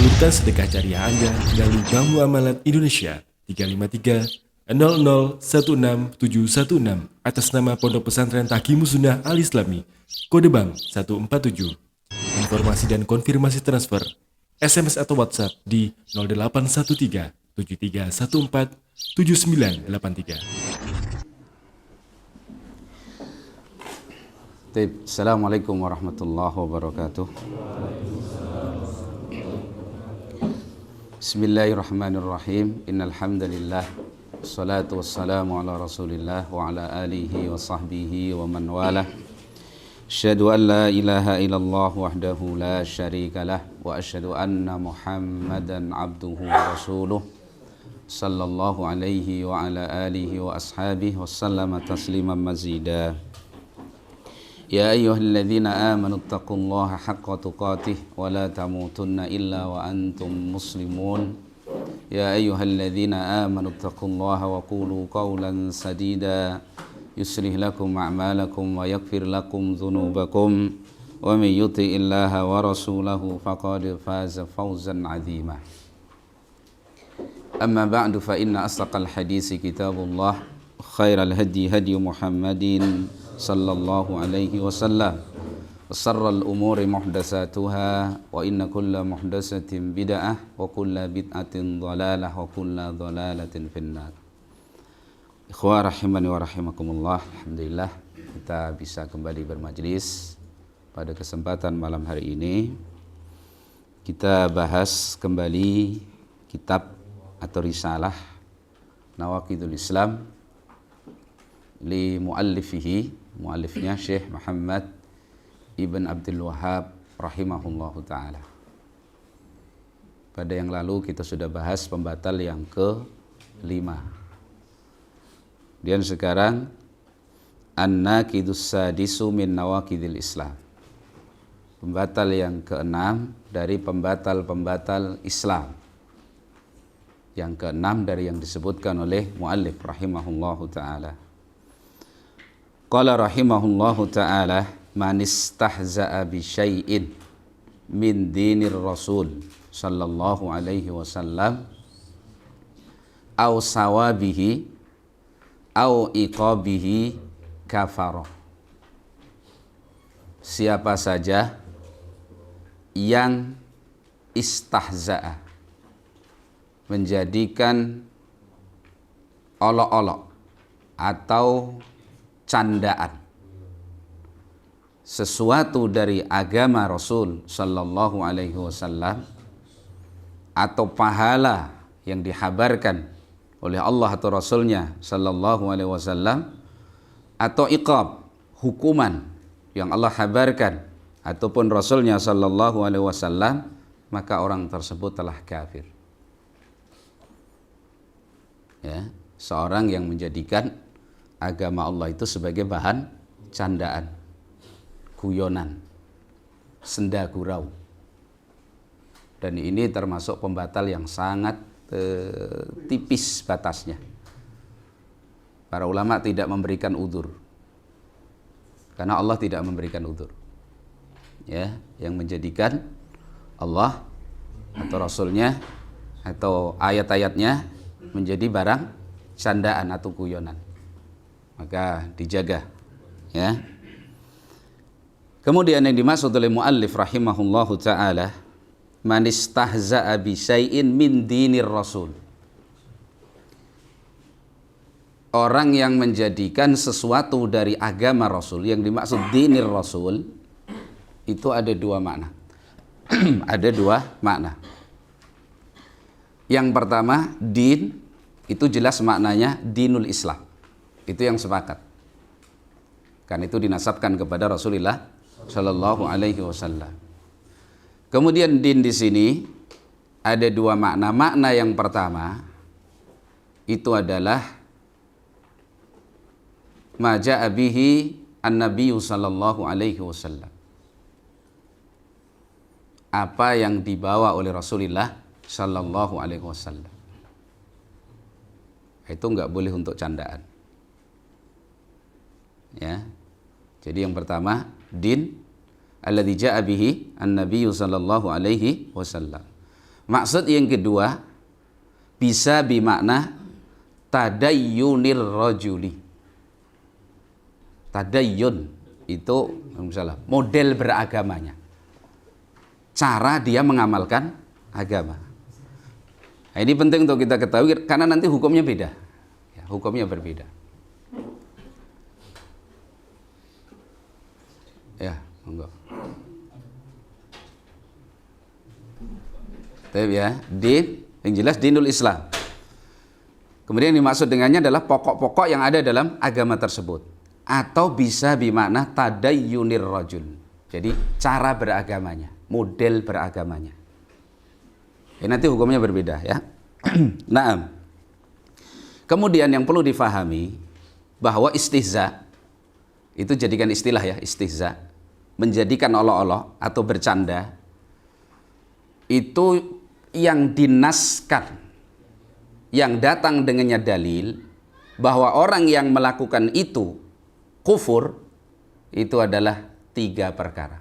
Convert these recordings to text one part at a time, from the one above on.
Salurkan sedekah jariah Anda melalui Bank Muamalat Indonesia 353 001676 atas nama Pondok Pesantren Taqimus Sunnah Al Islami, kode bank 147. Informasi dan konfirmasi transfer SMS atau WhatsApp di 0813 7314 7983. Assalamualaikum warahmatullahi wabarakatuh. Bismillahirrahmanirrahim. Innal hamdalillah wassalatu wassalamu ala Rasulillah wa ala alihi wa sahbihi wa man walah. Asyhadu an la ilaha illallah wahdahu la syarika lah wa asyhadu anna Muhammadan abduhu wa rasuluh sallallahu alaihi wa ala alihi wa ashabihi wa sallama tasliman mazida. Ya ayyuhalladzina amanu taqullaha haqqa tuqatih wa la tamutunna illa wa antum muslimun. Ya ayyuhalladzina amanu taqullaha wa qulu qawlan sadida yuslih lakum a'malakum wa yaghfir lakum dhunubakum wa may yuti'illaha wa rasulahu faqad faza fawzan 'azima. Amma ba'du fa inna asdaqal hadisi kitabullah khairal hadi hadi Muhammadin sallallahu alaihi wasallam wa sarral umuri muhdatsatuha wa inna kulla muhdatsatin bid'ah wa kulla bid'atin dhalalah wa kulla dhalalatin finnar. Ikhwah rahimani wa rahimakumullah, alhamdulillah kita bisa kembali bermajlis pada kesempatan malam hari ini. Kita bahas kembali kitab atau risalah Nawaqidul Islam li muallifnya Syekh Muhammad Ibn Abdul Wahhab rahimahullahu ta'ala. Pada yang lalu kita sudah bahas pembatal yang ke-5. Dan sekarang An-Naqidus Sadisu min Nawaqidil Islam, pembatal yang ke-6 dari pembatal-pembatal Islam. Yang ke-6 dari yang disebutkan oleh muallif rahimahullahu ta'ala. Qala rahimahullahu ta'ala, man istahza'a bi syai'in min dinir rasul sallallahu alaihi wasallam aw sawabihi aw iqabihi kafara. Siapa saja yang istahza'a, menjadikan olok-olok atau candaan sesuatu dari agama Rasul sallallahu alaihi wasallam atau pahala yang dihabarkan oleh Allah atau Rasulnya sallallahu alaihi wasallam, atau iqab, hukuman yang Allah habarkan ataupun Rasulnya sallallahu alaihi wasallam, maka orang tersebut telah kafir. Ya, seorang yang menjadikan agama Allah itu sebagai bahan candaan, guyonan, senda gurau. Dan ini termasuk pembatal yang sangat tipis batasnya. Para ulama tidak memberikan udzur, karena Allah tidak memberikan udzur. Ya, yang menjadikan Allah atau Rasulnya atau ayat-ayatnya menjadi barang candaan atau guyonan, maka dijaga, ya. Kemudian yang dimaksud oleh muallif rahimahullahu ta'ala, man istahza'a bi syai'in min dinir rasul, orang yang menjadikan sesuatu dari agama Rasul. Yang dimaksud dinir Rasul itu ada dua makna. Ada dua makna. Yang pertama, din itu jelas maknanya dinul Islam. Itu yang sepakat. Kan itu dinasabkan kepada Rasulullah sallallahu alaihi wasallam. Kemudian din di sini ada dua makna. Makna yang pertama itu adalah ma ja'a bihi an-nabiyyu sallallahu alaihi wasallam, apa yang dibawa oleh Rasulullah sallallahu alaihi wasallam. Itu enggak boleh untuk candaan. Ya. Jadi yang pertama, din alladzi ja'a bihi an-nabiyyu sallallahu alaihi wasallam. Maksud yang kedua, bisa bimakna tadayyunir rajuli. Tadayyun itu misalnya model beragamanya. Cara dia mengamalkan agama. Nah, ini penting untuk kita ketahui karena nanti hukumnya beda. Ya, hukumnya berbeda. Ya, monggo. Ya, din, yang jelas dinul Islam. Kemudian dimaksud dengannya adalah pokok-pokok yang ada dalam agama tersebut. Atau bisa bimakna tadayyunir rajul. Jadi cara beragamanya, model beragamanya. Ya, nanti hukumnya berbeda ya. Nah, kemudian yang perlu difahami bahwa istihza itu jadikan istilah ya, istihza, menjadikan olok-olok atau bercanda itu yang dinaskan, yang datang dengannya dalil bahwa orang yang melakukan itu kufur, itu adalah 3 perkara.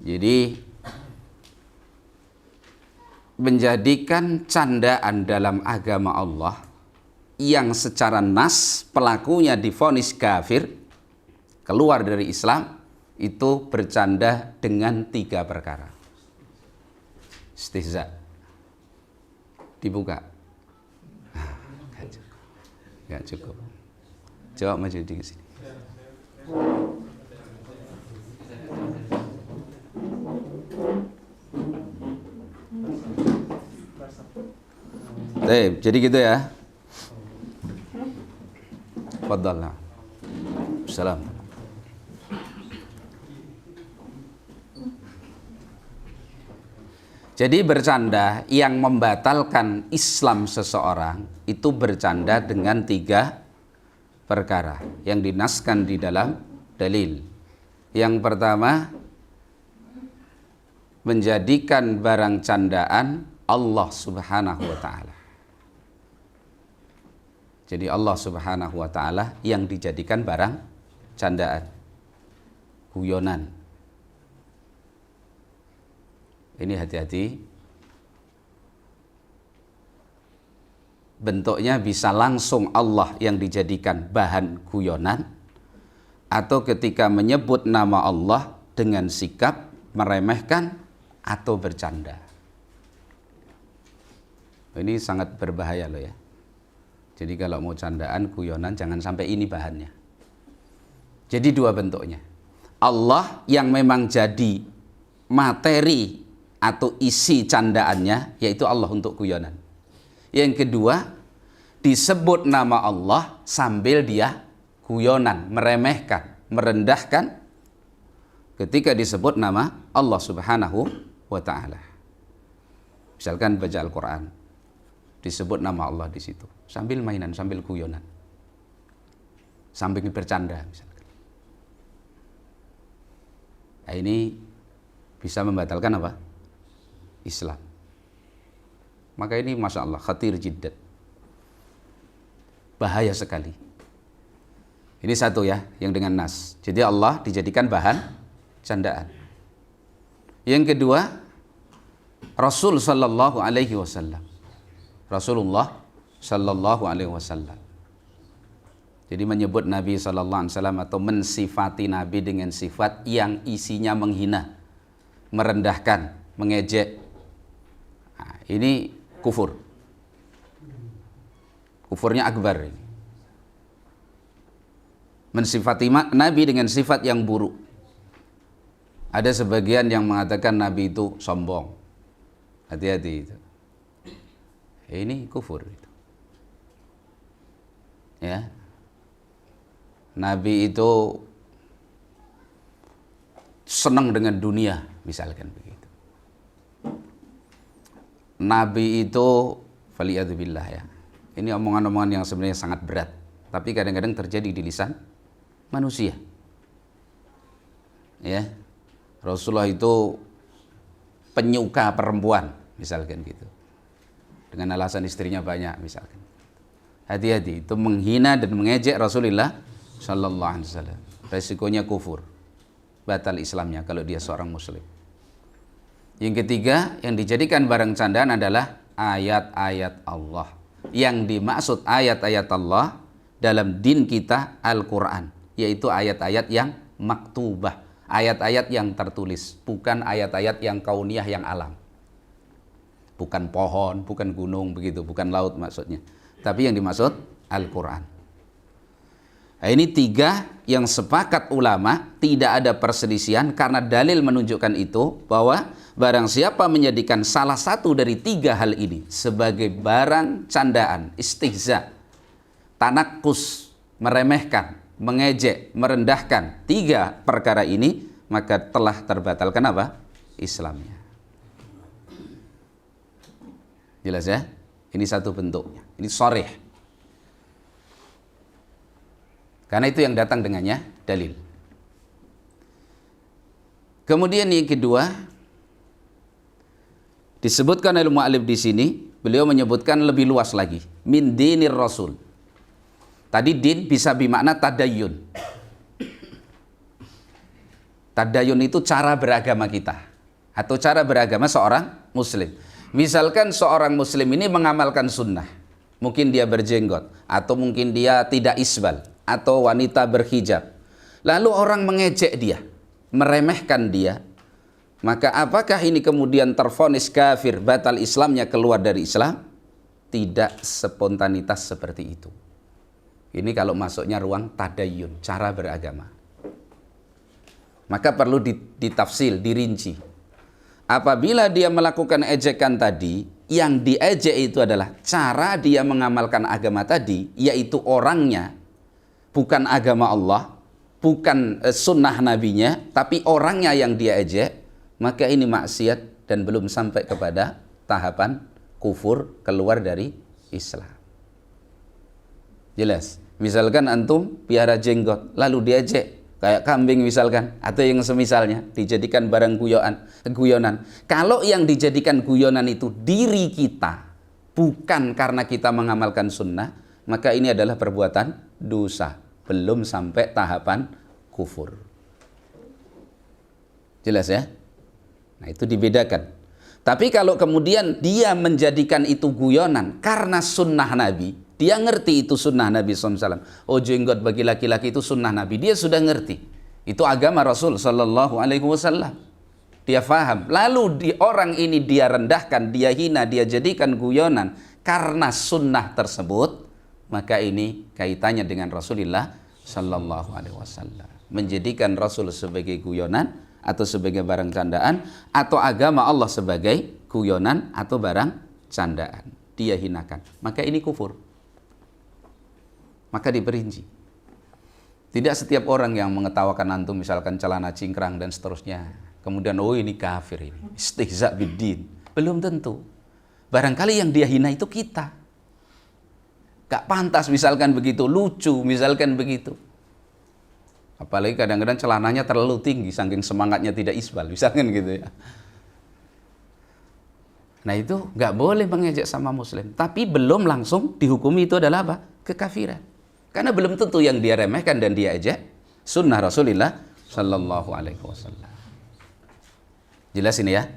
Jadi menjadikan candaan dalam agama Allah yang secara nas pelakunya divonis kafir, keluar dari Islam, itu bercanda dengan 3 perkara. Istihza. Dibuka. Enggak cukup. Coba maju di sini. Jadi gitu ya. Fadhal. Salam. Jadi bercanda yang membatalkan Islam seseorang itu bercanda dengan 3 perkara yang dinaskan di dalam dalil. Yang pertama, menjadikan barang candaan Allah Subhanahu wa taala. Jadi Allah Subhanahu wa taala yang dijadikan barang candaan, guyonan. Ini hati-hati. Bentuknya bisa langsung Allah yang dijadikan bahan guyonan, atau ketika menyebut nama Allah dengan sikap meremehkan atau bercanda. Ini sangat berbahaya loh ya. Jadi kalau mau candaan, guyonan, jangan sampai ini bahannya. Jadi 2 bentuknya. Allah yang memang jadi materi atau isi candaannya, yaitu Allah untuk guyonan. Yang kedua, disebut nama Allah sambil dia guyonan, meremehkan, merendahkan ketika disebut nama Allah Subhanahu wa taala. Misalkan baca Al-Qur'an, disebut nama Allah di situ, sambil mainan, sambil guyonan, sambil bercanda misalkan. Nah, ini bisa membatalkan apa? Islam. Maka ini Masya Allah khatir jiddat, bahaya sekali. Ini satu ya, yang dengan nas. Jadi Allah dijadikan bahan candaan. Yang kedua, Rasul sallallahu alaihi wasallam, Rasulullah sallallahu alaihi wasallam. Jadi menyebut Nabi sallallahu alaihi wasallam atau mensifati Nabi dengan sifat yang isinya menghina, merendahkan, mengejek. Nah, ini kufur. Kufurnya akbar ini. Mensifati Nabi dengan sifat yang buruk. Ada sebagian yang mengatakan Nabi itu sombong. Hati-hati itu. Ini kufur itu. Ya. Nabi itu senang dengan dunia, misalkan begitu. Nabi itu faliyadzubillah ya. Ini omongan-omongan yang sebenarnya sangat berat, tapi kadang-kadang terjadi di lisan manusia. Ya. Rasulullah itu penyuka perempuan, misalkan gitu. Dengan alasan istrinya banyak, misalkan. Hati-hati, itu menghina dan mengejek Rasulullah sallallahu alaihi wasallam. Resikonya kufur. Batal Islamnya kalau dia seorang muslim. Yang ketiga, yang dijadikan barang candaan adalah ayat-ayat Allah. Yang dimaksud ayat-ayat Allah dalam din kita Al-Quran, yaitu ayat-ayat yang maktubah, ayat-ayat yang tertulis, bukan ayat-ayat yang kauniyah, yang alam. Bukan pohon, bukan gunung, begitu, bukan laut maksudnya. Tapi yang dimaksud Al-Quran. Nah, ini tiga yang sepakat ulama, tidak ada perselisihan karena dalil menunjukkan itu, bahwa barang siapa menjadikan salah satu dari tiga hal ini sebagai barang candaan, istihza, tanakus, meremehkan, mengejek, merendahkan tiga perkara ini, maka telah terbatalkan apa? Islamnya. Jelas ya? Ini satu bentuknya. Ini sharih. Karena itu yang datang dengannya dalil. Kemudian yang kedua, disebutkan oleh mu'allif di sini, beliau menyebutkan lebih luas lagi. Min dinir Rasul. Tadi din bisa bermakna tadayyun. Tadayyun itu cara beragama kita, atau cara beragama seorang muslim. Misalkan seorang muslim ini mengamalkan sunnah, mungkin dia berjenggot, atau mungkin dia tidak isbal, atau wanita berhijab, lalu orang mengejek dia, meremehkan dia, maka apakah ini kemudian tervonis kafir, batal Islamnya, keluar dari Islam? Tidak spontanitas seperti itu. Ini kalau masuknya ruang tadayyun, cara beragama. Maka perlu ditafsil, dirinci. Apabila dia melakukan ejekan tadi, yang diejek itu adalah cara dia mengamalkan agama tadi, yaitu orangnya, bukan agama Allah, bukan sunnah nabinya, tapi orangnya yang dia ejek, maka ini maksiat dan belum sampai kepada tahapan kufur, keluar dari Islam. Jelas? Misalkan antum piara jenggot, lalu diejek, kayak kambing misalkan, atau yang semisalnya, dijadikan barang guyonan. Kalau yang dijadikan guyonan itu diri kita, bukan karena kita mengamalkan sunnah, maka ini adalah perbuatan dosa, belum sampai tahapan kufur. Jelas ya? Nah, itu dibedakan. Tapi kalau kemudian dia menjadikan itu guyonan karena sunnah Nabi, dia ngerti itu sunnah Nabi SAW. Oh, jenggot bagi laki-laki itu sunnah Nabi. Dia sudah ngerti. Itu agama Rasul SAW. Dia faham. Lalu orang ini dia rendahkan, dia hina, dia jadikan guyonan karena sunnah tersebut, maka ini kaitannya dengan Rasulullah SAW. Menjadikan Rasul sebagai guyonan atau sebagai barang candaan, atau agama Allah sebagai guyonan atau barang candaan. Dia hinakan. Maka ini kufur. Maka diperinci. Tidak setiap orang yang mengetawakan antum misalkan celana cingkrang dan seterusnya, kemudian oh ini kafir, ini istihza biddin. Belum tentu. Barangkali yang dia hina itu kita. Gak pantas misalkan begitu, lucu misalkan begitu. Apalagi kadang-kadang celananya terlalu tinggi saking semangatnya tidak isbal, misalkan gitu ya. Nah, itu gak boleh mengejek sama muslim. Tapi belum langsung dihukumi itu adalah apa? Kekafiran. Karena belum tentu yang dia remehkan dan dia ejek sunnah Rasulullah sallallahu alaihi wasallam. Jelas ini ya?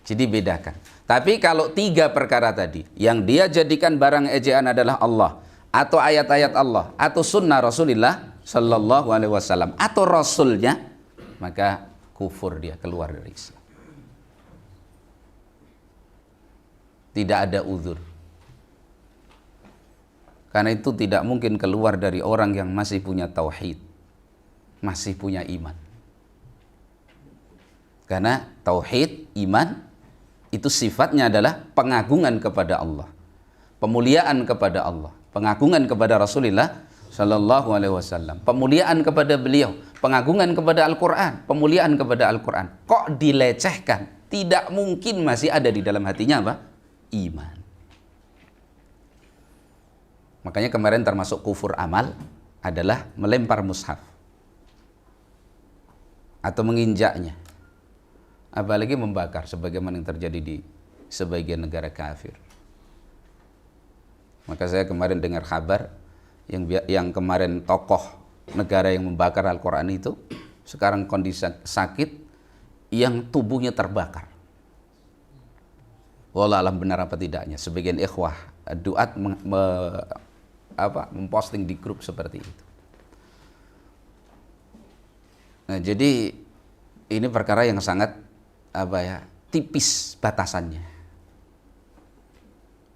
Jadi bedakan. Tapi kalau tiga perkara tadi, yang dia jadikan barang ejekan adalah Allah, atau ayat-ayat Allah, atau sunnah Rasulullah sallallahu alaihi wasallam, atau Rasulnya, maka kufur, dia keluar dari Islam. Tidak ada uzur. Karena itu tidak mungkin keluar dari orang yang masih punya tauhid, masih punya iman. Karena tauhid, iman, itu sifatnya adalah pengagungan kepada Allah, pemuliaan kepada Allah, pengagungan kepada Rasulullah sallallahu alaihi wasallam, pemuliaan kepada beliau, pengagungan kepada Al-Quran, pemuliaan kepada Al-Quran. Kok dilecehkan? Tidak mungkin masih ada di dalam hatinya apa? Iman. Makanya kemarin termasuk kufur amal adalah melempar mushaf atau menginjaknya, apalagi membakar sebagaimana yang terjadi di sebagian negara kafir. Maka saya kemarin dengar kabar yang kemarin tokoh negara yang membakar Al-Quran itu sekarang kondisi sakit, yang tubuhnya terbakar Wallah alam benar apa tidaknya. Sebagian ikhwah duat memposting di grup seperti itu. Nah, jadi ini perkara yang sangat tipis batasannya.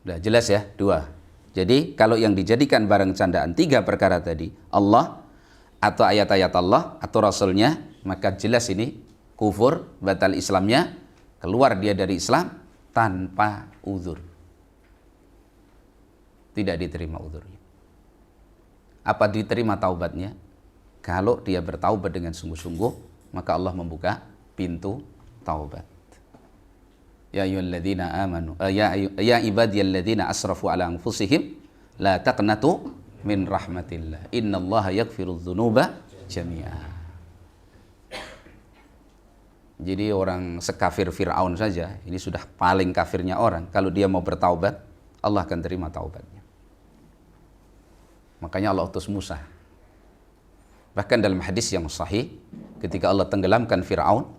Udah jelas ya, 2. Jadi kalau yang dijadikan barang candaan 3 perkara tadi, Allah atau ayat-ayat Allah atau Rasulnya, maka jelas ini kufur, batal Islamnya, keluar dia dari Islam tanpa uzur. Tidak diterima uzurnya. Apa diterima taubatnya? Kalau dia bertaubat dengan sungguh-sungguh, maka Allah membuka pintu taubat. Ya ayyuhalladzina amanu ya ibadiyalladzina asrafu ala anfusihim la taqnatu min rahmatillah. Innallaha yaghfirudz dzunuba jami'a. Jadi orang sekafir Fir'aun saja, ini sudah paling kafirnya orang, kalau dia mau bertaubat, Allah akan terima taubatnya. Makanya Allah utus Musa. Bahkan dalam hadis yang sahih, ketika Allah tenggelamkan Fir'aun,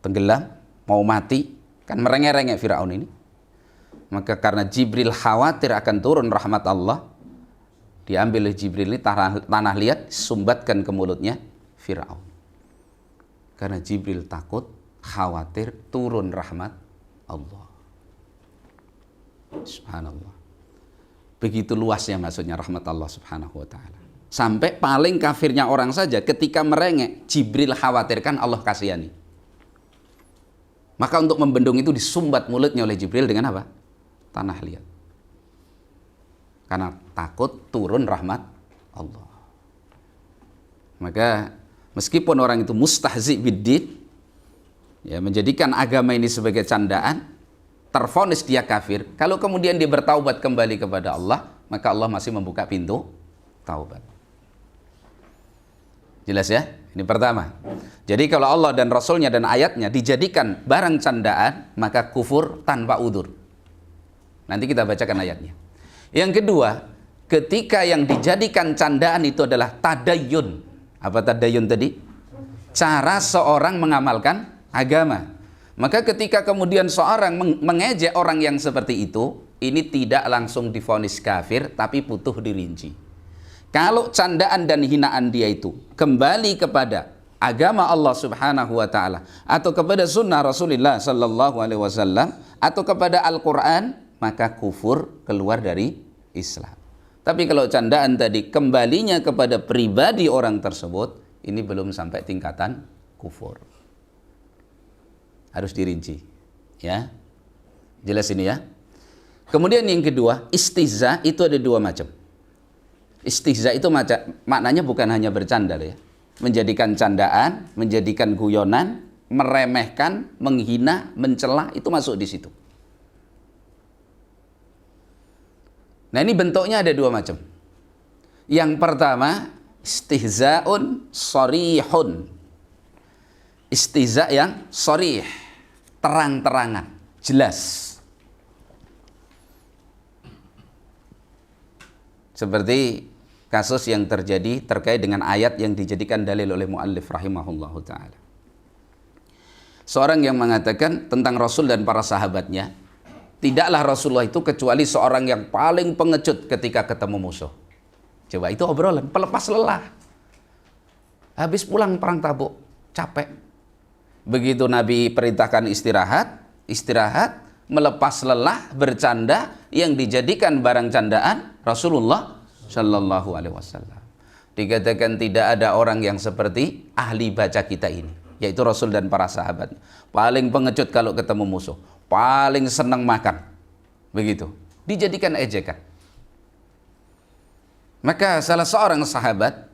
tenggelam, mau mati, kan merengek-rengek Fir'aun ini. Maka karena Jibril khawatir akan turun rahmat Allah, diambil oleh Jibril ini tanah liat, sumbatkan ke mulutnya Fir'aun. Karena Jibril takut, khawatir turun rahmat Allah. Subhanallah. Begitu luasnya maksudnya rahmat Allah subhanahu wa ta'ala. Sampai paling kafirnya orang saja ketika merengek, Jibril khawatirkan Allah kasihani. Maka untuk membendung itu disumbat mulutnya oleh Jibril dengan apa? Tanah liat. Karena takut turun rahmat Allah. Maka meskipun orang itu mustahzi biddin, ya, menjadikan agama ini sebagai candaan, tervonis dia kafir, kalau kemudian dia bertaubat kembali kepada Allah, maka Allah masih membuka pintu taubat. Jelas ya? Ini pertama. Jadi kalau Allah dan Rasulnya dan ayatnya dijadikan barang candaan, maka kufur tanpa udzur. Nanti kita bacakan ayatnya. Yang kedua, ketika yang dijadikan candaan itu adalah tadayyun. Apa tadayyun tadi? Cara seorang mengamalkan agama. Maka ketika kemudian seorang mengejek orang yang seperti itu, ini tidak langsung divonis kafir, tapi butuh dirinci. Kalau candaan dan hinaan dia itu kembali kepada agama Allah subhanahu wa ta'ala, atau kepada sunnah Rasulullah sallallahu alaihi wasallam, atau kepada Al-Quran, maka kufur, keluar dari Islam. Tapi kalau candaan tadi kembalinya kepada pribadi orang tersebut, ini belum sampai tingkatan kufur. Harus dirinci. Ya. Jelas ini ya. Kemudian yang kedua, istihza itu ada 2 macam. Istihza itu maknanya bukan hanya bercanda ya. Menjadikan candaan, menjadikan guyonan, meremehkan, menghina, mencela, itu masuk di situ. Nah, ini bentuknya ada 2 macam. Yang pertama, istihza'un sharihun. Istihza yang sharih, terang-terangan, jelas. Seperti kasus yang terjadi terkait dengan ayat yang dijadikan dalil oleh muallif rahimahullahu ta'ala. Seorang yang mengatakan tentang Rasul dan para sahabatnya, tidaklah Rasulullah itu kecuali seorang yang paling pengecut ketika ketemu musuh. Coba itu obrolan, pelepas lelah. Habis pulang perang Tabuk, capek. Begitu Nabi perintahkan istirahat, melepas lelah, bercanda, yang dijadikan barang candaan Rasulullah Shallallahu Alaihi Wasallam. Dikatakan tidak ada orang yang seperti ahli baca kita ini, yaitu Rasul dan para sahabat. Paling pengecut kalau ketemu musuh, paling senang makan, begitu, dijadikan ejekan. Maka salah seorang sahabat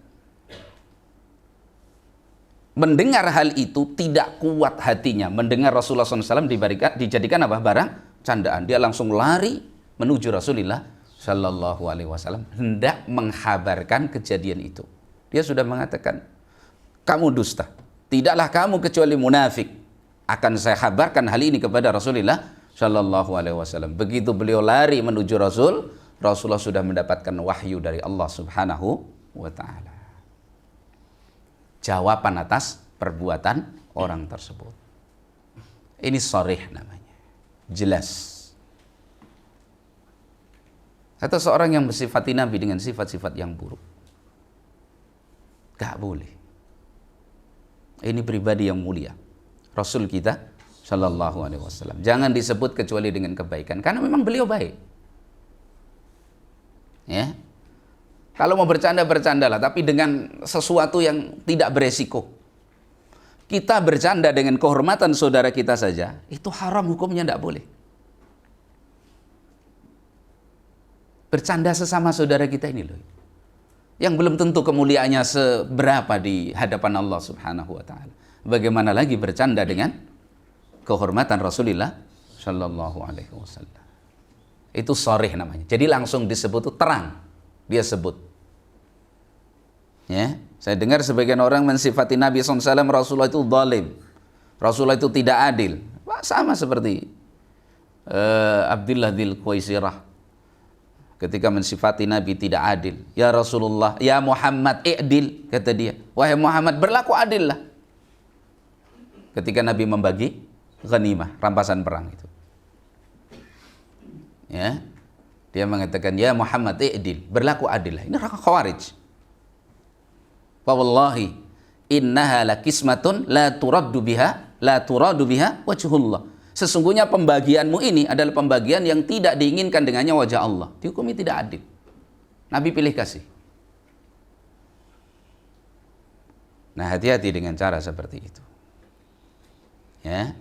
mendengar hal itu, tidak kuat hatinya mendengar Rasulullah SAW dijadikan apa? Barang candaan. Dia langsung lari menuju Rasulullah Shallallahu Alaihi Wasallam, hendak menghabarkan kejadian itu. Dia sudah mengatakan, kamu dusta, tidaklah kamu kecuali munafik. Akan saya kabarkan hal ini kepada Rasulullah Shallallahu Alaihi Wasallam. Begitu beliau lari menuju Rasulullah sudah mendapatkan wahyu dari Allah Subhanahu wa Ta'ala. Jawaban atas perbuatan orang tersebut. Ini sharih namanya. jelas. Atau seorang yang mensifati Nabi dengan sifat-sifat yang buruk, gak boleh. Ini pribadi yang mulia, Rasul kita Shallallahu Alaihi Wasallam. Jangan disebut kecuali dengan kebaikan, karena memang beliau baik. Ya, kalau mau bercanda bercandalah, tapi dengan sesuatu yang tidak beresiko. Kita bercanda dengan kehormatan saudara kita saja, itu haram hukumnya, tidak boleh. Bercanda sesama saudara kita ini loh, yang belum tentu kemuliaannya seberapa di hadapan Allah Subhanahu wa Ta'ala. Bagaimana lagi bercanda dengan kehormatan Rasulullah Shallallahu Alaihi Wasallam. Itu sharih namanya. Jadi langsung disebut itu terang, dia sebut. Ya, saya dengar sebagian orang mensifati Nabi SAW, Rasulullah itu zalim, Rasulullah itu tidak adil. Wah, sama seperti Abdullah bin Quwaisirah ketika mensifati Nabi tidak adil. Ya Rasulullah, ya Muhammad, i'dil, kata dia. Wahai Muhammad, berlaku adil lah. Ketika Nabi membagi ghanimah, rampasan perang itu. Ya, dia mengatakan, ya Muhammad, i'dil, berlaku adil lah. Ini orang Khawarij. Wa wallahi innaha lakismatun la turaddu biha wajhullah. Sesungguhnya pembagianmu ini adalah pembagian yang tidak diinginkan dengannya wajah Allah. Dihukumi tidak adil. Nabi pilih kasih. Nah, hati-hati dengan cara seperti itu. Ya.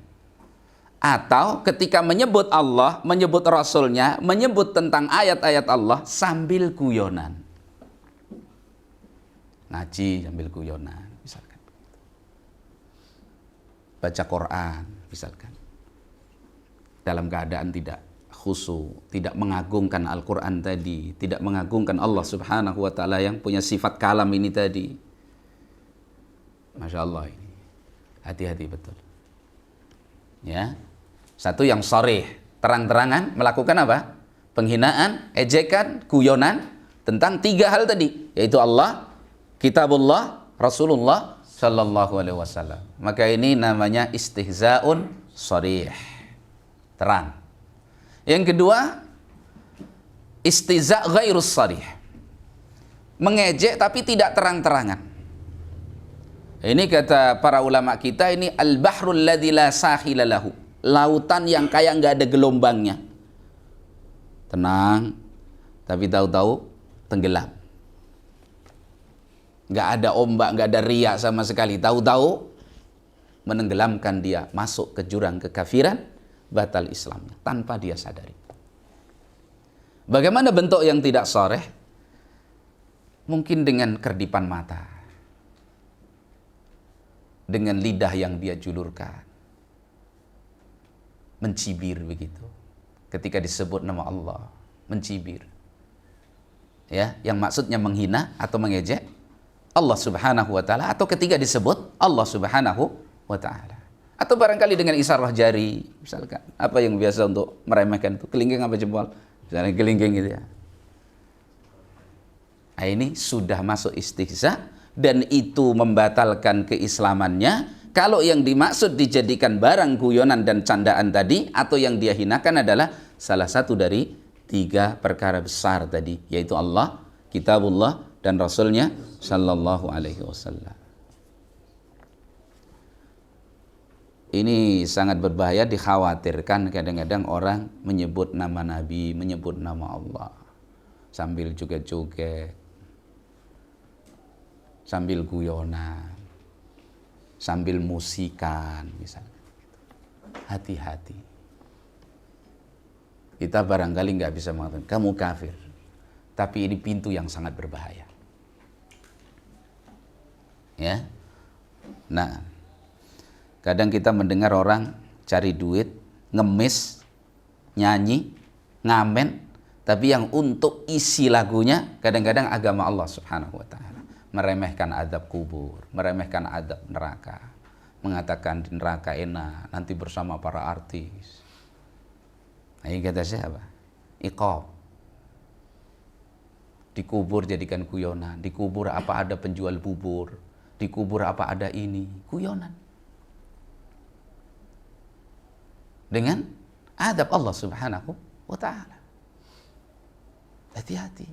Atau ketika menyebut Allah, menyebut Rasulnya, menyebut tentang ayat-ayat Allah sambil guyonan. Ngaji sambil guyonan, misalkan. Baca Quran, misalkan. Dalam keadaan tidak khusyuk, tidak mengagungkan Al-Quran tadi, tidak mengagungkan Allah Subhanahu wa Ta'ala yang punya sifat kalam ini tadi. Masya Allah, ini hati-hati betul. Ya, satu yang sharih, terang-terangan melakukan apa? Penghinaan, ejekan, guyonan tentang tiga hal tadi, yaitu Allah, Kitabullah, Rasulullah Sallallahu Alaihi Wasallam. Maka ini namanya istihza'un sharih, terang. Yang kedua, istihza' ghairus sharih, mengejek tapi tidak terang-terangan. Ini kata para ulama kita, ini al-bahrul ladzi la sahila lahu, lautan yang kayak nggak ada gelombangnya, tenang tapi tahu-tahu tenggelam, nggak ada ombak, nggak ada riak sama sekali, tahu-tahu menenggelamkan dia masuk ke jurang kekafiran, batal Islamnya tanpa dia sadari. Bagaimana bentuk yang tidak sharih? Mungkin dengan kerdipan mata, dengan lidah yang dia julurkan, mencibir begitu. Ketika disebut nama Allah, mencibir. Ya, yang maksudnya menghina atau mengejek Allah Subhanahu wa Ta'ala, atau ketika disebut Allah Subhanahu wa Ta'ala. Atau barangkali dengan isyarat jari, misalkan. Apa yang biasa untuk meremehkan itu? Kelingking apa jempol? Misalnya kelingking gitu ya. Nah, ini sudah masuk istihza, dan itu membatalkan keislamannya. Kalau yang dimaksud dijadikan barang guyonan dan candaan tadi, atau yang dia hinakan adalah salah satu dari tiga perkara besar tadi, yaitu Allah, Kitabullah, dan Rasulnya Sallallahu Alaihi Wasallam. Ini sangat berbahaya, dikhawatirkan kadang-kadang orang menyebut nama Nabi, menyebut nama Allah, sambil joget-joget, sambil guyonan, sambil musikan misalnya. Hati-hati. Kita barangkali nggak bisa mengatakan kamu kafir, tapi ini pintu yang sangat berbahaya. Ya. Nah, kadang kita mendengar orang cari duit, ngemis, nyanyi, ngamen, tapi yang untuk isi lagunya kadang-kadang agama Allah Subhanahu wa Ta'ala. Meremehkan adab kubur, meremehkan adab neraka, mengatakan di neraka enak, nanti bersama para artis. Nah, ini kata siapa? Iqab. Dikubur jadikan guyonan, dikubur apa ada penjual bubur, dikubur apa ada ini, guyonan. Dengan adab Allah Subhanahu wa ta'ala. Hati-hati.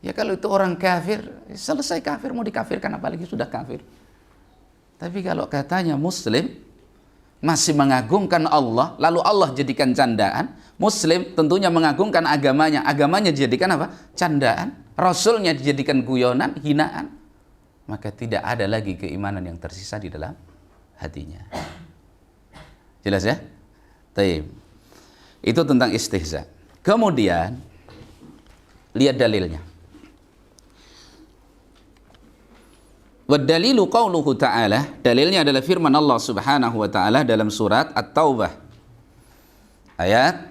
Ya kalau itu orang kafir, selesai kafir, mau dikafirkan apalagi sudah kafir. Tapi kalau katanya muslim, masih mengagungkan Allah, lalu Allah jadikan candaan, muslim tentunya mengagungkan agamanya, agamanya dijadikan apa? Candaan, rasulnya dijadikan guyonan, hinaan, maka tidak ada lagi keimanan yang tersisa di dalam hatinya. Jelas ya? Taib. Itu tentang istihza. Kemudian lihat dalilnya. Wa dalilu qauluhu ta'ala, dalilnya adalah firman Allah Subhanahu wa ta'ala dalam surat At-Taubah. Ayat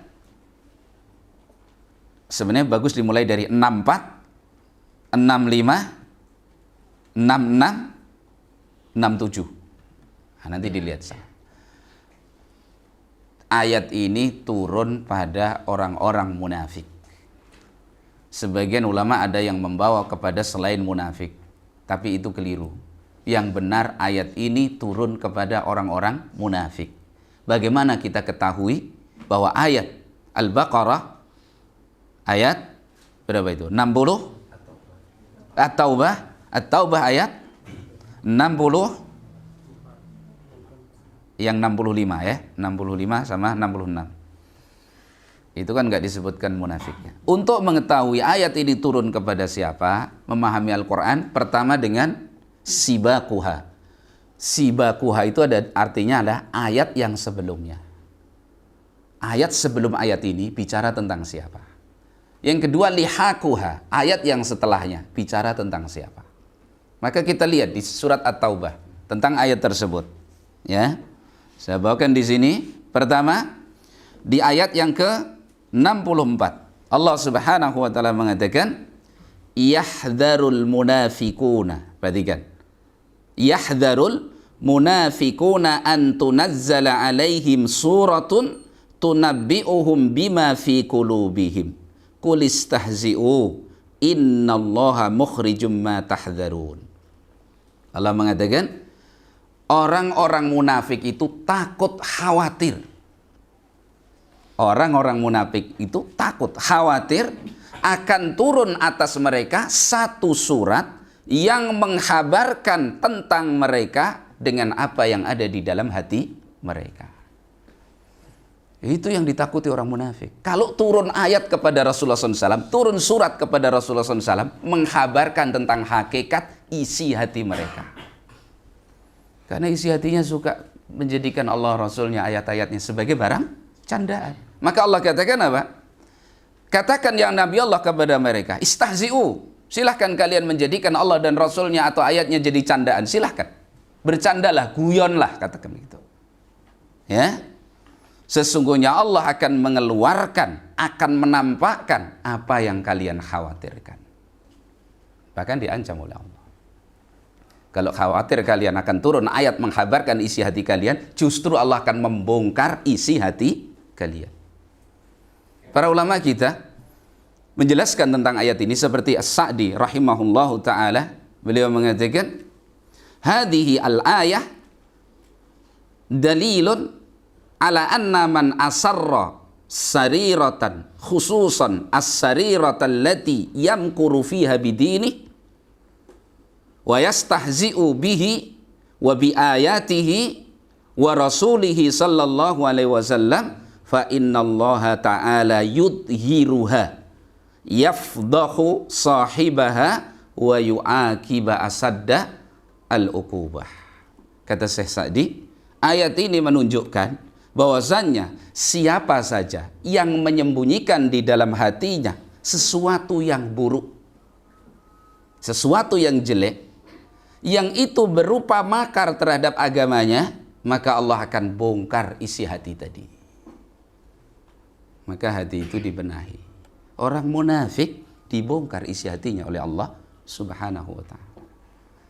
sebenarnya bagus dimulai dari 64, 65, 66, 67. Nah, nanti dilihat sama. Ayat ini turun pada orang-orang munafik. Sebagian ulama ada yang membawa kepada selain munafik, tapi itu keliru. Yang benar ayat ini turun kepada orang-orang munafik. Bagaimana kita ketahui bahwa ayat Al-Baqarah ayat berapa itu? 60? At-Taubah ayat 60, yang 65 ya, 65 sama 66. Itu kan nggak disebutkan munafiknya. Untuk mengetahui ayat ini turun kepada siapa, memahami Al-Quran, pertama dengan sibakuha. Sibakuha itu ada artinya adalah ayat yang sebelumnya. Ayat sebelum ayat ini bicara tentang siapa. Yang kedua lihakuha, ayat yang setelahnya bicara tentang siapa. Maka kita lihat di surat At-Taubah tentang ayat tersebut. Ya, saya bawakan di sini. Pertama, di ayat yang ke-64. Allah Subhanahu wa taala mengatakan, yahdharul munafiquna. Perhatikan. Yahdharul munafiquna an tunazzala alaihim suratun tunabbi'uhum bima fi qulubihim. Qul istahzi'u innallaha mukhrijum ma tahdharun. Allah mengatakan, orang-orang munafik itu takut khawatir. Orang-orang munafik itu takut khawatir akan turun atas mereka satu surat yang menghabarkan tentang mereka dengan apa yang ada di dalam hati mereka. Itu yang ditakuti orang munafik. Kalau turun ayat kepada Rasulullah SAW, turun surat kepada Rasulullah SAW, menghabarkan tentang hakikat isi hati mereka. Karena isi hatinya suka menjadikan Allah Rasulnya ayat-ayatnya sebagai barang candaan. Maka Allah katakan apa? Katakan ya Nabi Allah kepada mereka, istahzi'u. Silahkan kalian menjadikan Allah dan Rasulnya atau ayatnya jadi candaan. Silahkan. Bercandalah, guyonlah, katakan begitu. Ya. Sesungguhnya Allah akan mengeluarkan, akan menampakkan apa yang kalian khawatirkan. Bahkan diancam oleh Allah. Kalau khawatir kalian akan turun ayat menghabarkan isi hati kalian, justru Allah akan membongkar isi hati kalian. Para ulama kita menjelaskan tentang ayat ini seperti As-Sa'di rahimahullahu ta'ala. Beliau mengatakan, hadhihi al-ayah dalilun ala anna man asarra sariratan khususan as-sariratan allati yamkuru fiha bidini wa yastahzi'u bihi wa bi ayatihi wa rasulihi sallallahu alaihi wasallam fa innallaha ta'ala yudhiruha yafdahu sahibaha wa yu'aqiba asadda al-uqubah. Kata Syekh Sa'di, ayat ini menunjukkan bahwasannya siapa saja yang menyembunyikan di dalam hatinya sesuatu yang buruk, sesuatu yang jelek, yang itu berupa makar terhadap agamanya, maka Allah akan bongkar isi hati tadi. Maka hati itu dibenahi. Orang munafik dibongkar isi hatinya oleh Allah Subhanahu wa ta'ala.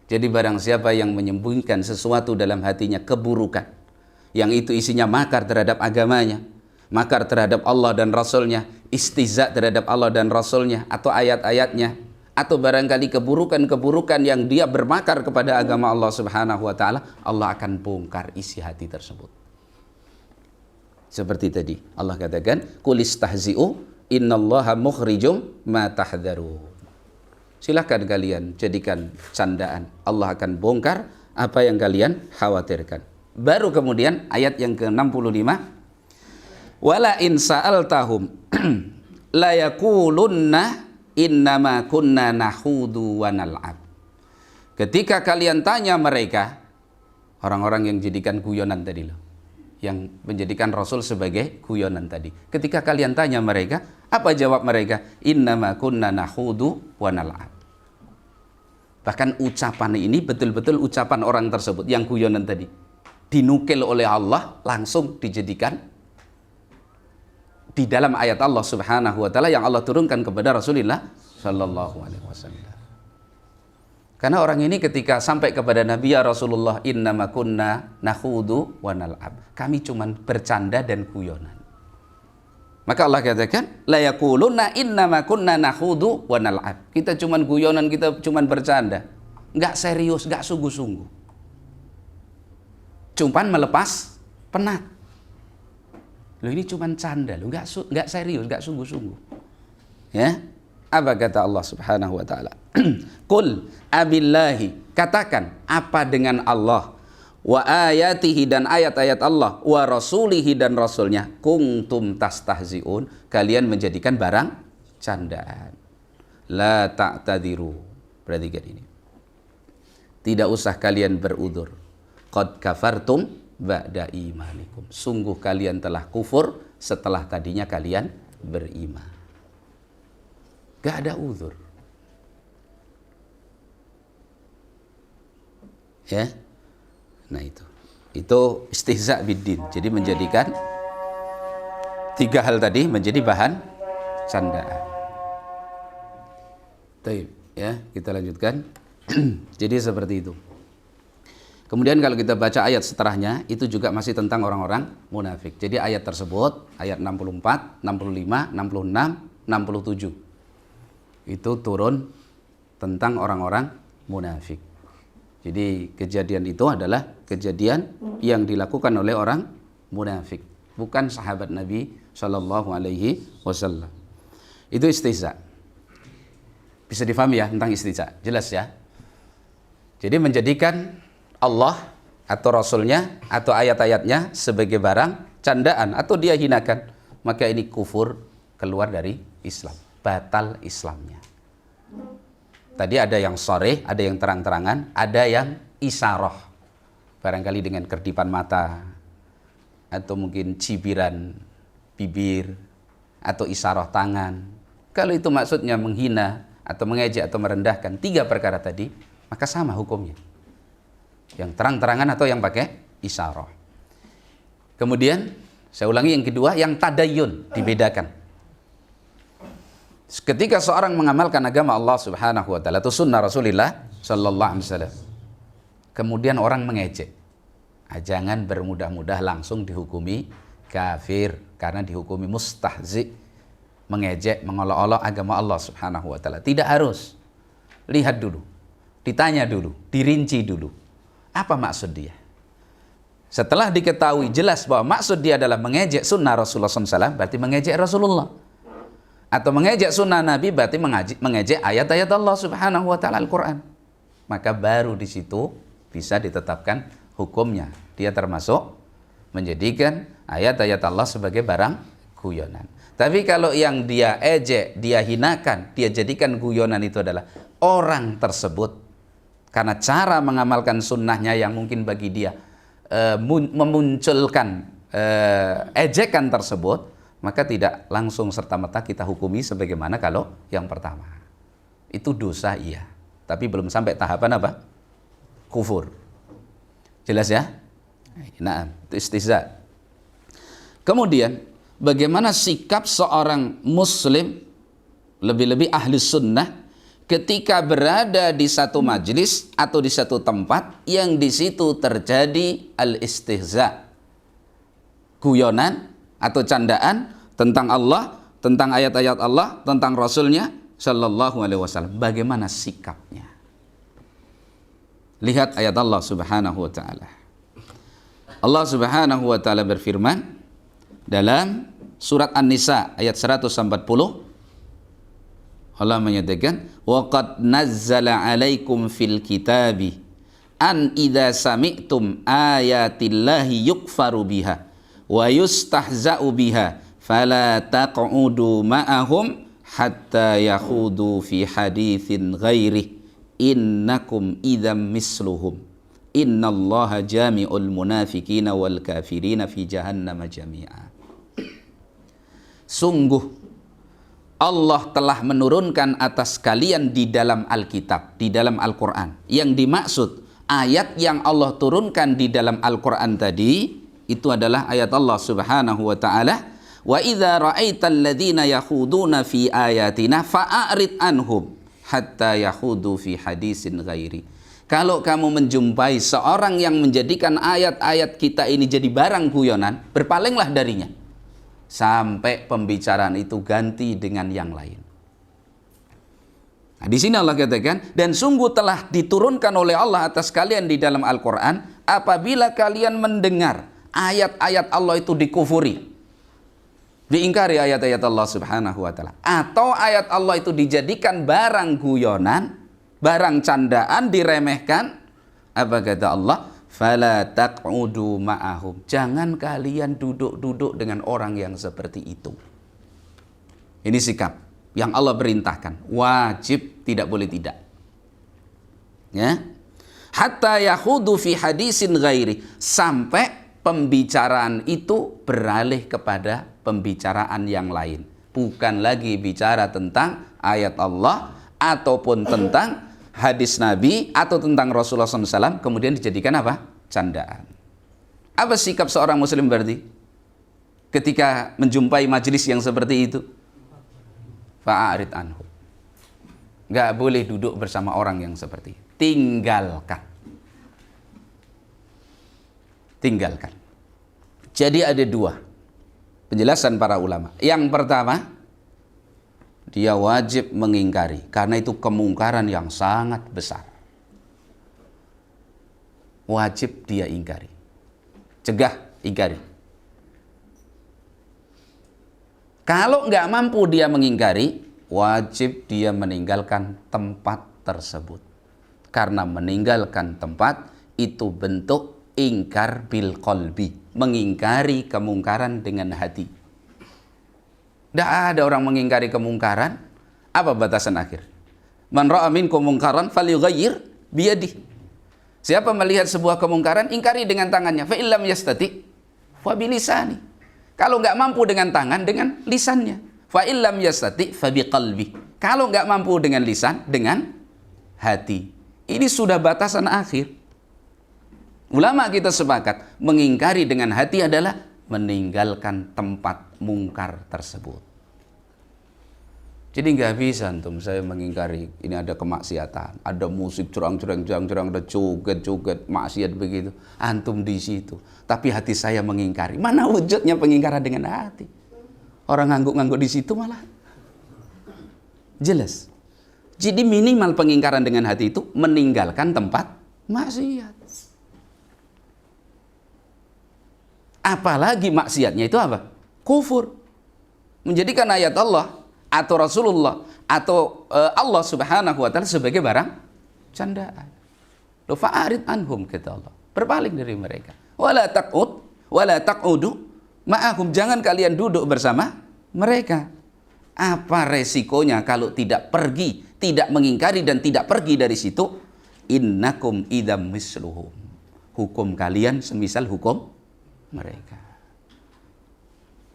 Jadi barang siapa yang menyembunyikan sesuatu dalam hatinya keburukan, yang itu isinya makar terhadap agamanya, makar terhadap Allah dan Rasulnya, istihza terhadap Allah dan Rasulnya atau ayat-ayatnya, atau barangkali keburukan-keburukan yang dia bermakar kepada agama Allah Subhanahu wa ta'ala, Allah akan bongkar isi hati tersebut. Seperti tadi Allah katakan, "Qulistahzi'u innallaha mukhrijum ma tahdharun." Silakan kalian jadikan candaan. Allah akan bongkar apa yang kalian khawatirkan. Baru kemudian ayat yang ke-65, "Wala in sa'altahum la yaqulunna innama kunna nahudu wa nal'ab." Ketika kalian tanya mereka, orang-orang yang jadikan guyonan tadi loh, yang menjadikan Rasul sebagai guyonan tadi. Ketika kalian tanya mereka, apa jawab mereka? Innama kunna nahudu wa nal'ab. Bahkan ucapan ini betul-betul ucapan orang tersebut yang guyonan tadi. Dinukil oleh Allah, langsung dijadikan di dalam ayat Allah Subhanahu wa taala yang Allah turunkan kepada Rasulullah sallallahu alaihi wasallam. Karena orang ini ketika sampai kepada Nabi, ya Rasulullah, innama kunna nakhudu wa nal'ab. Kami cuman bercanda dan guyonan. Maka Allah katakan, la yaquluna innama kunna nakhudu wa nal'ab. Kita cuman guyonan, kita cuman bercanda. Enggak serius, enggak sungguh-sungguh. Cuman melepas penat. Loh ini cuman canda, loh enggak serius, enggak sungguh-sungguh. Ya? Apa kata Allah Subhanahu wa taala? Qul abillahi, katakan apa dengan Allah, wa ayatihi dan ayat-ayat Allah, wa rasulihi dan rasulnya, kuntum tastahziun, kalian menjadikan barang candaan. La ta'tadiru, perhatikan ini. Tidak usah kalian berudzur. Qad kafartum ba'da imanikum. Sungguh kalian telah kufur setelah tadinya kalian beriman. Gak ada uzur. Ya. Nah itu istihza biddin. Jadi menjadikan tiga hal tadi menjadi bahan candaan. Baik, ya, kita lanjutkan. Jadi seperti itu. Kemudian kalau kita baca ayat setelahnya, itu juga masih tentang orang-orang munafik. Jadi ayat tersebut, ayat 64, 65, 66, 67. Itu turun tentang orang-orang munafik. Jadi kejadian itu adalah kejadian yang dilakukan oleh orang munafik, bukan sahabat Nabi Shallallahu Alaihi Wasallam. Itu istihza. Bisa difahami ya tentang istihza, jelas ya. Jadi menjadikan Allah atau Rasulnya atau ayat-ayatnya sebagai barang candaan atau dia hinakan, maka ini kufur, keluar dari Islam. Batal Islamnya. Tadi ada yang sharih, ada yang terang-terangan, ada yang isyarah. Barangkali dengan kerdipan mata, atau mungkin cibiran bibir, atau isyarah tangan. Kalau itu maksudnya menghina, atau mengejek, atau merendahkan, tiga perkara tadi, maka sama hukumnya. Yang terang-terangan atau yang pakai isyarah. Kemudian, saya ulangi yang kedua, yang tadayyun, dibedakan. Ketika seorang mengamalkan agama Allah Subhanahu wa taala atau sunnah Rasulullah sallallahu alaihi wasallam, kemudian orang mengejek, jangan bermudah-mudah langsung dihukumi kafir karena dihukumi mustahzi, mengejek, mengolok-olok agama Allah Subhanahu wa taala. Tidak harus. Lihat dulu, ditanya dulu, dirinci dulu. Apa maksud dia? Setelah diketahui jelas bahwa maksud dia adalah mengejek sunnah Rasulullah SAW, berarti mengejek Rasulullah. Atau mengejek sunnah Nabi, berarti mengejek ayat-ayat Allah Subhanahu wa taala Al-Qur'an. Maka baru di situ bisa ditetapkan hukumnya. Dia termasuk menjadikan ayat-ayat Allah sebagai barang guyonan. Tapi kalau yang dia ejek, dia hinakan, dia jadikan guyonan itu adalah orang tersebut karena cara mengamalkan sunnahnya yang mungkin bagi dia memunculkan ejekan tersebut, maka tidak langsung serta-merta kita hukumi sebagaimana kalau yang pertama. Itu dosa iya, tapi belum sampai tahapan apa? Kufur. Jelas ya? Nah, itu istihza. Kemudian, bagaimana sikap seorang muslim, lebih-lebih ahli sunnah, ketika berada di satu majlis atau di satu tempat yang di situ terjadi al-istihza, guyonan atau candaan tentang Allah, tentang ayat-ayat Allah, tentang Rasulnya Shallallahu Alaihi Wasallam. Bagaimana sikapnya? Lihat ayat Allah Subhanahu Wa Taala. Allah Subhanahu Wa Taala berfirman Dalam surat An-Nisa ayat 140 Allah menyatakan wa qad nazzala 'alaikum fil kitabi an idza sami'tum ayatillahi yukfaru biha wa yustahza'u biha fala taq'udu ma'ahum hatta yakhudu fi haditsin ghairi innakum idzam misluhum innallaha jami'ul munafiqina wal kafirina fi jahannam jami'a. Sungguh Allah telah menurunkan atas kalian di dalam Alkitab, di dalam Al-Quran. Yang dimaksud ayat yang Allah turunkan di dalam Al-Quran tadi, itu adalah ayat Allah subhanahu wa ta'ala. Wa idza ra'aital ladzina yakhuduna fi ayatina fa'arid anhum hatta yakhudu fi hadisin ghairi. Kalau kamu menjumpai seorang yang menjadikan ayat-ayat kita ini jadi barang guyonan, berpalinglah darinya sampai pembicaraan itu ganti dengan yang lain. Nah, di sini Allah katakan, dan sungguh telah diturunkan oleh Allah atas kalian di dalam Al-Quran, apabila kalian mendengar ayat-ayat Allah itu dikufuri, diingkari ayat-ayat Allah subhanahu wa ta'ala, atau ayat Allah itu dijadikan barang guyonan, barang candaan, diremehkan, apa kata Allah? Fala taq'udu ma'ahum. Jangan kalian duduk-duduk dengan orang yang seperti itu. Ini sikap yang Allah perintahkan. Wajib, tidak boleh tidak. Ya. Hatta yakhudu fi hadisin ghairi. Sampai pembicaraan itu beralih kepada pembicaraan yang lain. Bukan lagi bicara tentang ayat Allah ataupun tentang hadis Nabi atau tentang Rasulullah SAW, kemudian dijadikan apa? Candaan. Apa sikap seorang muslim berarti ketika menjumpai majelis yang seperti itu? Fa'arid anhu. Gak boleh duduk bersama orang yang seperti itu. Tinggalkan. Tinggalkan. Jadi ada dua penjelasan para ulama. Yang pertama, dia wajib mengingkari karena itu kemungkaran yang sangat besar. Wajib dia ingkari. Cegah, ingkari. Kalau nggak mampu dia mengingkari, wajib dia meninggalkan tempat tersebut. Karena meninggalkan tempat itu bentuk ingkar bil qalbi, mengingkari kemungkaran dengan hati. Tidak ada orang mengingkari kemungkaran. Apa batasan akhir? Man ra'a minkum mungkaran falyughayyir biyadihi. Siapa melihat sebuah kemungkaran, ingkari dengan tangannya. Fa illam yastati fa bilisani. Kalau nggak mampu dengan tangan, dengan lisannya. Fa illam yastati fa biqalbi. Kalau nggak mampu dengan lisan, dengan hati. Ini sudah batasan akhir. Ulama kita sepakat, mengingkari dengan hati adalah meninggalkan tempat mungkar tersebut. Jadi nggak bisa antum saya mengingkari ini ada kemaksiatan, ada musik curang-curang, ada joget-joget, maksiat begitu. Antum di situ, tapi hati saya mengingkari. Mana wujudnya pengingkaran dengan hati? Orang ngangguk-ngangguk di situ malah jelas. Jadi minimal pengingkaran dengan hati itu meninggalkan tempat maksiat. Apalagi maksiatnya itu apa? Kufur. Menjadikan ayat Allah atau Rasulullah atau Allah subhanahu wa ta'ala sebagai barang candaan. Fa'arid anhum, kata Allah. Berpaling dari mereka. Wala taq'udu ma'ahum. Jangan kalian duduk bersama mereka. Apa resikonya kalau tidak pergi, tidak mengingkari dan tidak pergi dari situ? Innakum idzam misluhum. Hukum kalian semisal hukum mereka.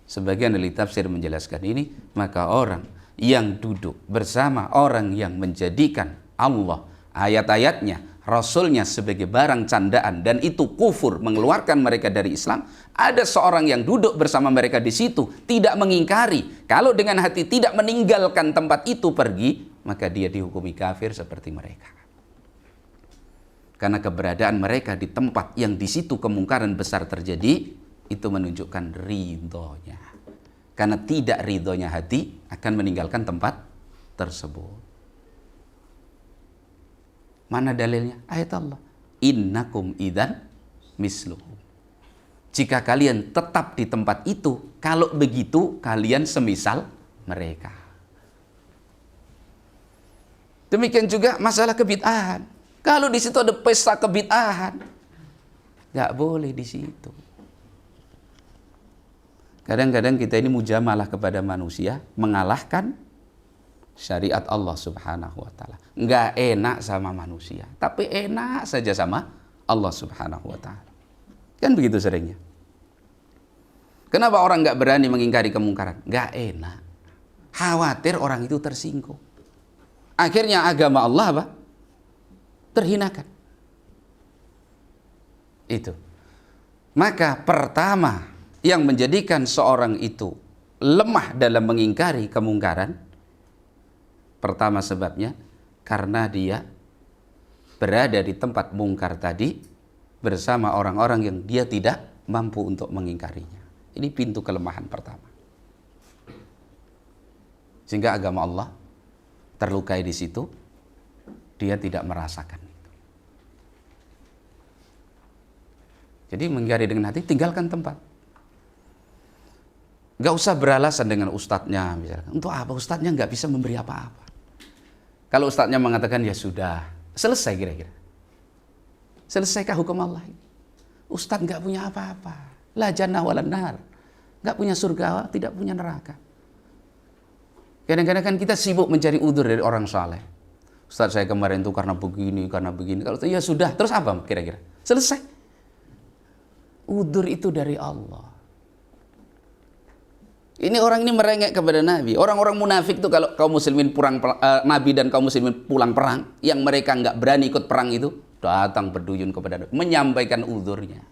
Sebagian ahli tafsir menjelaskan ini, maka orang yang duduk bersama orang yang menjadikan Allah, ayat-ayatnya, Rasulnya sebagai barang candaan dan itu kufur, mengeluarkan mereka dari Islam, ada seorang yang duduk bersama mereka di situ, tidak mengingkari, kalau dengan hati tidak meninggalkan tempat itu pergi, maka dia dihukumi kafir seperti mereka. Karena keberadaan mereka di tempat yang di situ kemungkaran besar terjadi, itu menunjukkan ridhonya. Karena tidak ridhonya hati akan meninggalkan tempat tersebut. Mana dalilnya? Ayat Allah. Innakum idzan misluhum. jika kalian tetap di tempat itu, kalau begitu kalian semisal mereka. Demikian juga masalah kebid'ahan. Kalau di situ ada pesta kebid'ahan, nggak boleh di situ. Kadang-kadang kita ini mujamalah kepada manusia, mengalahkan syariat Allah Subhanahu wa taala. Nggak enak sama manusia, tapi enak saja sama Allah Subhanahu wa taala. Kan begitu seringnya. Kenapa orang nggak berani mengingkari kemungkaran? Nggak enak. Khawatir orang itu tersinggung. Akhirnya agama Allah apa? Terhinakan. Itu. Maka pertama yang menjadikan seorang itu lemah dalam mengingkari kemungkaran, pertama sebabnya karena dia berada di tempat mungkar tadi bersama orang-orang yang dia tidak mampu untuk mengingkarinya. Ini pintu kelemahan pertama. Sehingga agama Allah terlukai di situ, dia tidak merasakan itu. Jadi mengingkari dengan hati, tinggalkan tempat. Gak usah beralasan dengan ustadznya misalkan. Untuk apa? Ustadznya gak bisa memberi apa-apa. Kalau ustadznya mengatakan ya sudah, selesai kira-kira. Selesaikah hukum Allah ini? Ustadz gak punya apa-apa. La jannah wala nar. Gak punya surga, tidak punya neraka. Kadang-kadang kan kita sibuk mencari udzur dari orang saleh. Ustadz saya kemarin itu karena begini. Kalau itu ya sudah, terus apa kira-kira? Selesai. Udzur itu dari Allah. Ini orang ini merengek kepada Nabi. Orang-orang munafik itu kalau kaum muslimin Nabi dan kaum muslimin pulang perang, yang mereka nggak berani ikut perang itu, datang berduyun kepada Nabi, menyampaikan udzurnya.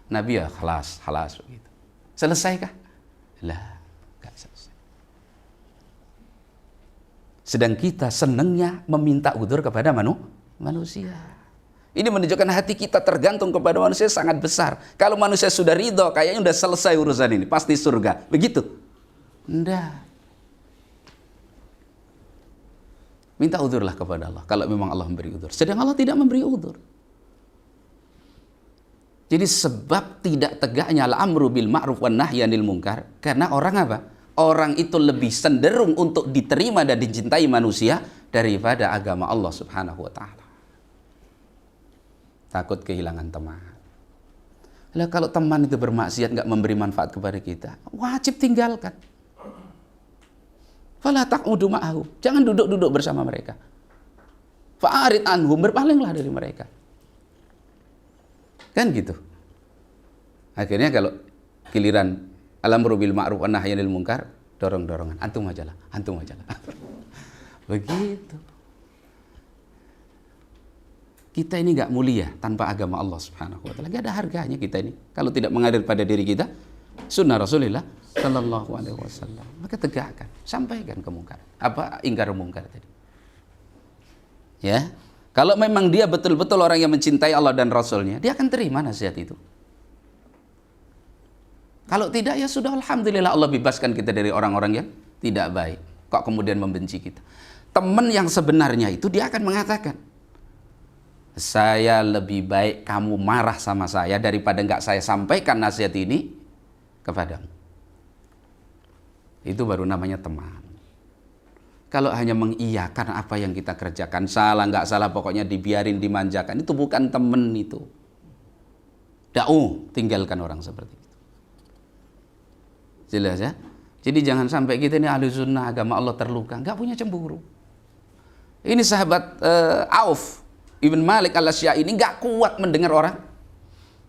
Nabi ya halas begitu. Selesaikah? Lah, nggak selesai. Sedang kita senangnya meminta udzur kepada manusia. Ini menunjukkan hati kita tergantung kepada manusia sangat besar. Kalau manusia sudah ridho, kayaknya sudah selesai urusan ini, pasti surga. Begitu? Enggak. Minta udzurlah kepada Allah, kalau memang Allah memberi udzur. Sedang Allah tidak memberi udzur. Jadi sebab tidak tegaknya al-amru bil ma'ruf wan nahyi 'anil munkar, karena orang apa? Orang itu lebih cenderung untuk diterima dan dicintai manusia daripada agama Allah Subhanahu wa taala. Takut kehilangan teman. Lah kalau teman itu bermaksiat, nggak memberi manfaat kepada kita, wajib tinggalkan. Fala taq'udu ma'ahum. Jangan duduk-duduk bersama mereka. Fa'arid anhum, berpalinglah dari mereka. Kan gitu. Akhirnya kalau giliran al-amru bil ma'ruf wan nahyi 'anil munkar, dorong-dorongan, antum aja lah. Begitu. Kita ini nggak mulia tanpa agama Allah Subhanahu wa taala. Nggak ada harganya kita ini kalau tidak mengalir pada diri kita sunnah Rasulullah sallallahu alaihi wasallam. Maka tegakkan, sampaikan kemungkaran. Apa ingkar mungkar tadi? Ya. Kalau memang dia betul-betul orang yang mencintai Allah dan Rasulnya, dia akan terima nasihat itu. Kalau tidak, ya sudah, alhamdulillah Allah bebaskan kita dari orang-orang yang tidak baik. Kok kemudian membenci kita? Teman yang sebenarnya itu dia akan mengatakan, saya lebih baik kamu marah sama saya daripada nggak saya sampaikan nasihat ini kepadamu. Itu baru namanya teman. Kalau hanya mengiyakan apa yang kita kerjakan, salah nggak salah pokoknya dibiarin, dimanjakan, itu bukan teman itu. Tinggalkan orang seperti itu. Jelas ya? Jadi jangan sampai kita ini ahli sunnah, agama Allah terluka, nggak punya cemburu. Ini sahabat Auf Ibn Malik al-Asya'i ini nggak kuat mendengar orang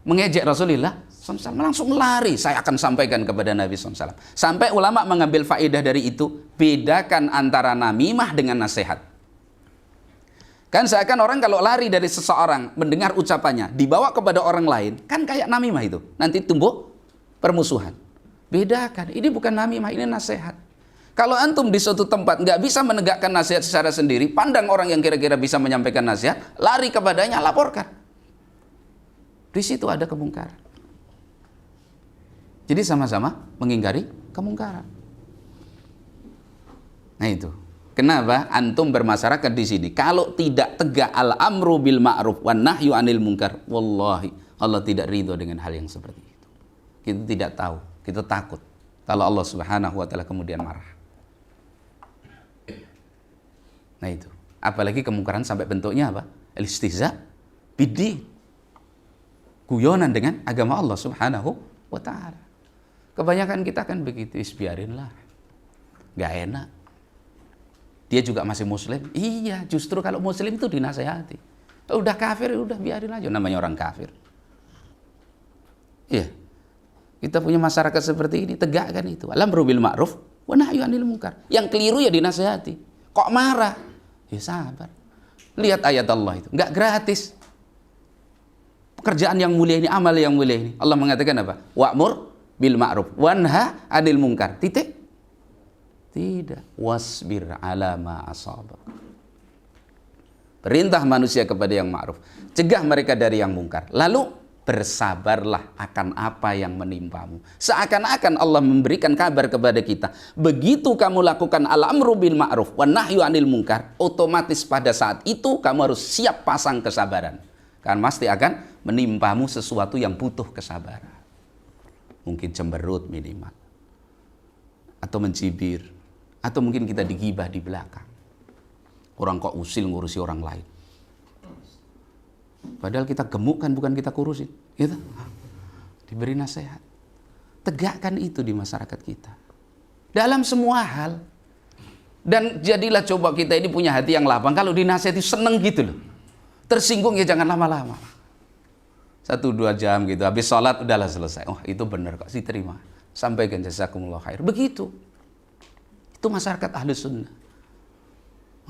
mengejek Rasulullah SAW, langsung lari. Saya akan sampaikan kepada Nabi SAW. Sampai ulama mengambil faedah dari itu, bedakan antara namimah dengan nasihat. Kan seakan orang kalau lari dari seseorang mendengar ucapannya dibawa kepada orang lain, kan kayak namimah itu. Nanti tumbuh permusuhan. Bedakan, ini bukan namimah, ini nasihat. Kalau antum di suatu tempat nggak bisa menegakkan nasihat secara sendiri, pandang orang yang kira-kira bisa menyampaikan nasihat, lari kepadanya, laporkan. Di situ ada kemungkaran. Jadi sama-sama mengingkari kemungkaran. Nah itu. Kenapa antum bermasyarakat di sini? Kalau tidak tegak al-amru bil ma'ruf wan nahyu 'anil munkar, wallahi Allah tidak ridho dengan hal yang seperti itu. kita tidak tahu, kita takut kalau Allah Subhanahu wa taala kemudian marah. Nah itu, apalagi kemungkaran sampai bentuknya apa? Al-istihza bid-din. Guyonan dengan agama Allah Subhanahu wa taala. Kebanyakan kita kan begitu, biarinlah. Gak enak. Dia juga masih muslim. Iya, justru kalau muslim itu dinasehati. Udah kafir, udah biarin aja, namanya orang kafir. Iya. Kita punya masyarakat seperti ini, tegakkan itu. Al-amru bil ma'ruf wa nahyu 'anil munkar. Yang keliru ya dinasehati. Kok marah? Ya sabar. Lihat ayat Allah itu, enggak gratis. Pekerjaan yang mulia ini, amal yang mulia ini. Allah mengatakan apa? Wa'mur bil ma'ruf wanha 'anil munkar. Titik. Tidak. Wasbir 'ala ma asabak. Perintah manusia kepada yang ma'ruf, cegah mereka dari yang mungkar. Lalu bersabarlah akan apa yang menimpamu. Seakan-akan Allah memberikan kabar kepada kita, begitu kamu lakukan al-amru bil ma'ruf wan nahyu 'anil munkar, otomatis pada saat itu kamu harus siap pasang kesabaran. Karena pasti akan menimpamu sesuatu yang butuh kesabaran. Mungkin cemberut minimal. Atau mencibir. Atau mungkin kita digibah di belakang. Orang kok usil ngurusi orang lain. Padahal kita gemuk kan, bukan kita kurusin. Gitu. Diberi nasihat. Tegakkan itu di masyarakat kita. Dalam semua hal. Dan jadilah coba kita ini punya hati yang lapang. Kalau dinasihati seneng gitu loh. Tersinggung ya jangan lama-lama. 1-2 jam gitu. Habis sholat udahlah selesai. Oh itu benar kok, diterima. Sampaikan jazakumullah khair. Begitu. Itu masyarakat ahli sunnah.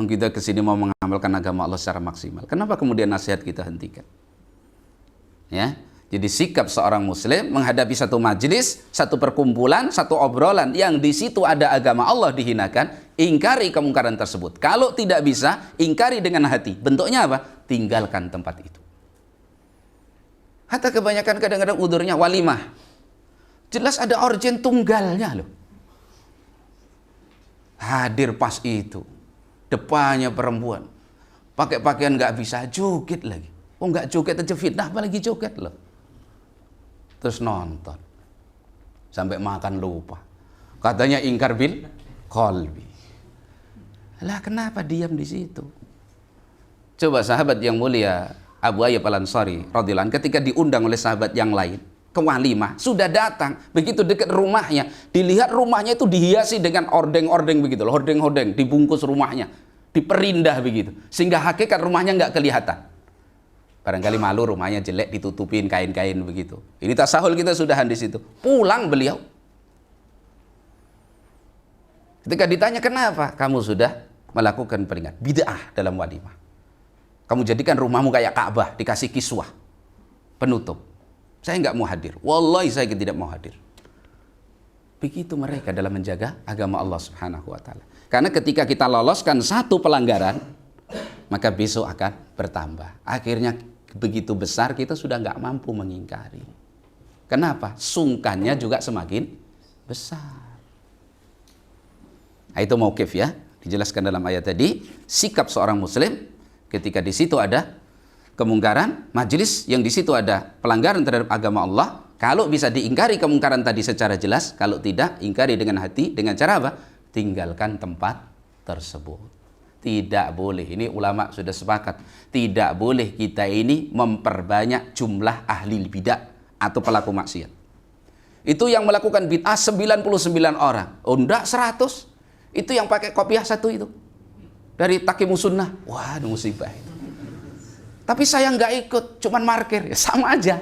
Kita kesini mau mengamalkan agama Allah secara maksimal. Kenapa kemudian nasihat kita hentikan? Ya, jadi sikap seorang muslim menghadapi satu majelis, satu perkumpulan, satu obrolan yang di situ ada agama Allah dihinakan, ingkari kemungkaran tersebut. Kalau tidak bisa, ingkari dengan hati. Bentuknya apa? Tinggalkan tempat itu. Hatta kebanyakan kadang-kadang udurnya walimah. Jelas ada organ tunggalnya loh. Hadir pas itu. Depannya perempuan. Pakai pakaian nggak bisa, joget lagi. Oh nggak joget aja fitnah, apalagi joget loh. Terus nonton. Sampai makan lupa. Katanya ingkar bil qalbi. Lah kenapa diam di situ? Coba sahabat yang mulia Abu Ayyub Al-Ansari radhiyallahu anhu ketika diundang oleh sahabat yang lain ke walimah, sudah datang, begitu dekat rumahnya, dilihat rumahnya itu dihiasi dengan ordeng-ordeng begitu loh, hordeng-hordeng, dibungkus rumahnya, diperindah begitu, sehingga hakikat rumahnya nggak kelihatan. Barangkali malu rumahnya jelek, ditutupin kain-kain begitu. Ini tasahul kita sudahan di situ. Pulang beliau. Ketika ditanya kenapa, kamu sudah melakukan peringatan bid'ah dalam walimah. Kamu jadikan rumahmu kayak Ka'bah, dikasih kiswah, penutup. Saya nggak mau hadir. Wallahi saya tidak mau hadir. Begitu mereka dalam menjaga agama Allah Subhanahu wa taala. Karena ketika kita loloskan satu pelanggaran, maka besok akan bertambah. Akhirnya begitu besar kita sudah nggak mampu mengingkari. Kenapa? Sungkannya juga semakin besar. Nah, itu mauqif ya, dijelaskan dalam ayat tadi, sikap seorang muslim ketika di situ ada kemungkaran, majelis yang di situ ada pelanggaran terhadap agama Allah, kalau bisa diingkari kemungkaran tadi secara jelas, kalau tidak, ingkari dengan hati, dengan cara apa? Tinggalkan tempat tersebut. Tidak boleh, ini ulama sudah sepakat, tidak boleh kita ini memperbanyak jumlah ahli bidah atau pelaku maksiat. Itu yang melakukan bid'ah 99 orang. Oh enggak, 100. Itu yang pakai kopiah satu itu. Dari Taqimus Sunnah. Wah, musibah itu. Tapi saya nggak ikut, cuman markir, ya sama aja.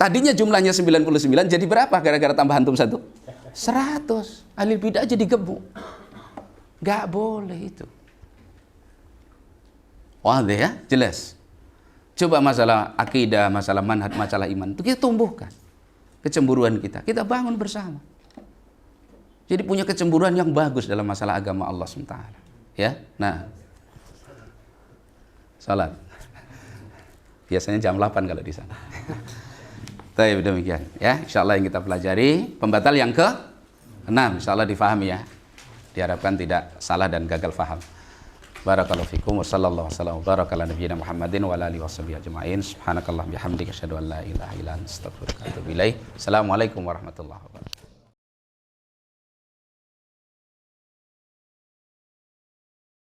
Tadinya jumlahnya 99, jadi berapa gara-gara tambahan antum satu? 100. Ahli bidah jadi gebuk. Nggak boleh itu. Wah deh ya, jelas. Coba masalah akidah, masalah manhaj, masalah iman, itu kita tumbuhkan. Kecemburuan kita bangun bersama. Jadi punya kecemburuan yang bagus dalam masalah agama Allah SWT. Ya, nah. Salat. Biasanya jam 8 kalau di sana. Baik, demikian ya. Insyaallah yang kita pelajari pembatal yang ke-6, insyaallah difahami ya. Diharapkan tidak salah dan gagal faham. Barakallahu fikum wa sallallahu wasallam wa baraka ala nabiyyina Muhammadin wa ala alihi washabihi ajma'in. Subhanakallah bihamdika asyhadu an la ilaha illa anta astaghfiruka wa atubu ilaik. Assalamualaikum warahmatullahi wabarakatuh.